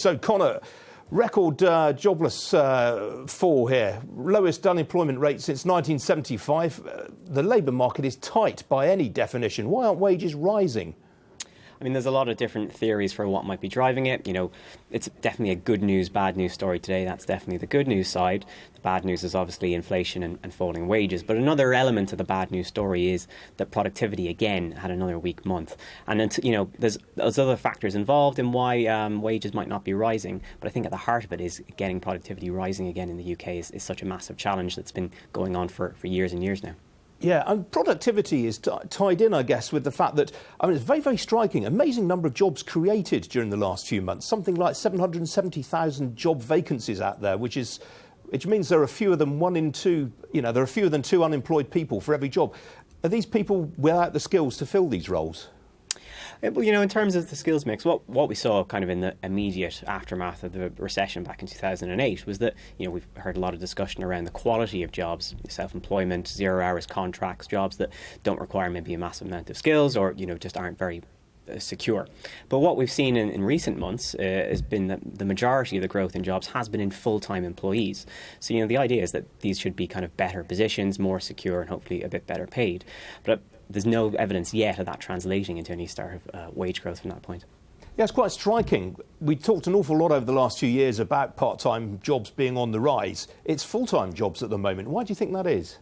So, Conor, record jobless fall here. Lowest unemployment rate since 1975. The labour market is tight by any definition. Why aren't wages rising? I mean, there's a lot of different theories for what might be driving it. You know, it's definitely a good news, bad news story today. That's definitely the good news side. The bad news is obviously inflation and falling wages. But another element of the bad news story is that productivity, again, had another weak month. And, you know, there's other factors involved in why wages might not be rising. But I think at the heart of it is getting productivity rising again in the UK is such a massive challenge that's been going on for years and years now. Yeah, and productivity is tied in, I guess, with the fact that, I mean, it's very, very striking. Amazing number of jobs created during the last few months. Something like 770,000 job vacancies out there, which means there are fewer than one in two, there are fewer than two unemployed people for every job. Are these people without the skills to fill these roles? Well, in terms of the skills mix, what we saw kind of in the immediate aftermath of the recession back in 2008 was that, we've heard a lot of discussion around the quality of jobs, self-employment, 0 hours contracts, jobs that don't require maybe a massive amount of skills or, just aren't very secure. But what we've seen in recent months has been that the majority of the growth in jobs has been in full-time employees. So, the idea is that these should be kind of better positions, more secure and hopefully a bit better paid. But there's no evidence yet of that translating into any sort of wage growth from that point. Yeah, it's quite striking. We talked an awful lot over the last few years about part-time jobs being on the rise. It's full-time jobs at the moment. Why do you think that is?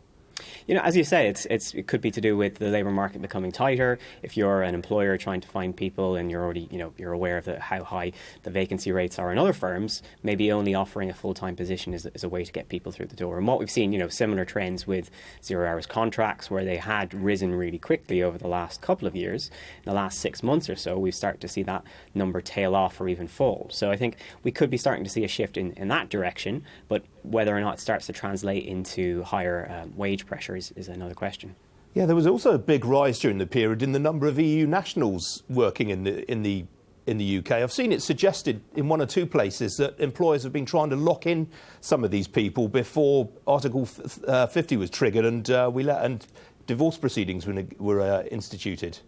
As you say, it could be to do with the labour market becoming tighter. If you're an employer trying to find people and you're already, you're aware of how high the vacancy rates are in other firms, maybe only offering a full-time position is a way to get people through the door. And what we've seen, similar trends with 0 hours contracts where they had risen really quickly over the last couple of years. In the last 6 months or so, we've started to see that number tail off or even fall. So I think we could be starting to see a shift in that direction, but whether or not it starts to translate into higher wage pressure is another question. Yeah, there was also a big rise during the period in the number of EU nationals working in the UK. I've seen it suggested in one or two places that employers have been trying to lock in some of these people before Article 50 was triggered and divorce proceedings were instituted.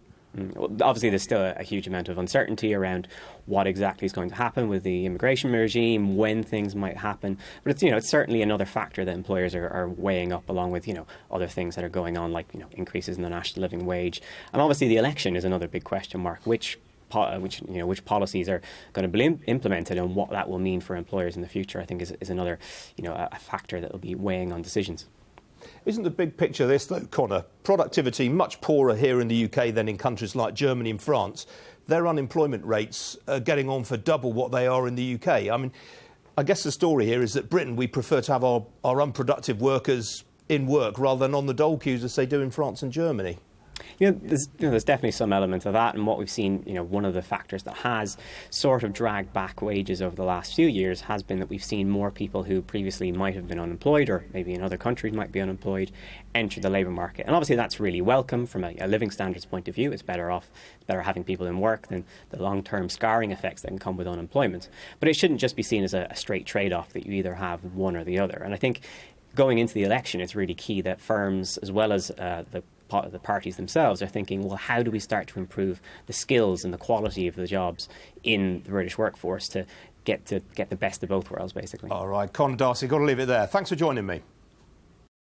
Well, obviously, there's still a huge amount of uncertainty around what exactly is going to happen with the immigration regime, when things might happen. But it's certainly another factor that employers are weighing up, along with other things that are going on, like increases in the national living wage. And obviously, the election is another big question mark. Which policies are going to be implemented and what that will mean for employers in the future, I think is another a factor that will be weighing on decisions. Isn't the big picture this, though, Conor? Productivity much poorer here in the UK than in countries like Germany and France. Their unemployment rates are getting on for double what they are in the UK. I mean, I guess the story here is that Britain, we prefer to have our unproductive workers in work rather than on the dole queues as they do in France and Germany. There's definitely some element of that, and what we've seen, one of the factors that has sort of dragged back wages over the last few years has been that we've seen more people who previously might have been unemployed or maybe in other countries might be unemployed enter the labour market. And obviously that's really welcome from a living standards point of view. It's better having people in work than the long-term scarring effects that can come with unemployment. But it shouldn't just be seen as a straight trade-off that you either have one or the other. And I think going into the election, it's really key that firms, as well as the parties themselves, are thinking, well, how do we start to improve the skills and the quality of the jobs in the British workforce to get the best of both worlds, basically. All right, Conor D'Arcy, got to leave it there. Thanks for joining me.